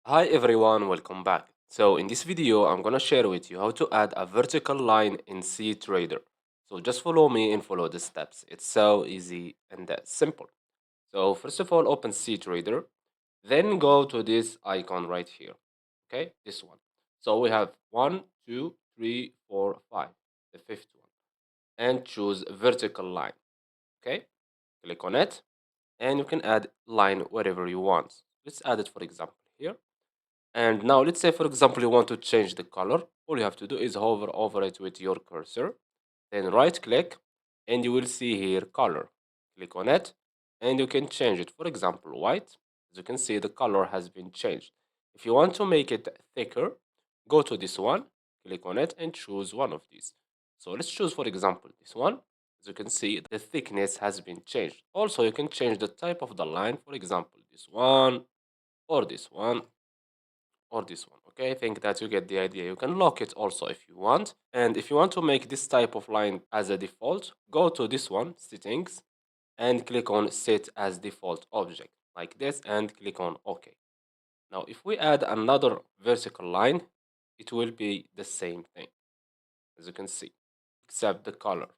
Hi everyone, welcome back. So in this video, I'm gonna share with you how to add a vertical line in cTrader. So just follow me and follow the steps. It's so easy and simple. So first of all, open cTrader, then go to this icon right here. Okay, this one. So we have 1, 2, 3, 4, 5, the fifth one, and choose vertical line. Okay, click on it, and you can add line wherever you want. Let's add it, for example, here. And now let's say, for example, you want to change the color. All you have to do is hover over it with your cursor, then right click, and you will see here color. Click on it, and you can change it. For example, white. As you can see, the color has been changed. If you want to make it thicker, go to this one, click on it, and choose one of these. So let's choose, for example, this one. As you can see, the thickness has been changed. Also, you can change the type of the line. For example, this one, or this one, or this one. Okay, I think that you get the idea. You can lock it also if you want. And if you want to make this type of line as a default, go to this one, settings, and click on set as default object like this, and click on OK. Now if we add another vertical line, it will be the same thing, as you can see, except the color.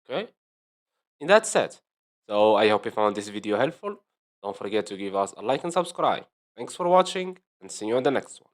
Okay, and that's it. So I hope you found this video helpful. Don't forget to give us a like and subscribe. Thanks for watching, and see you on the next one.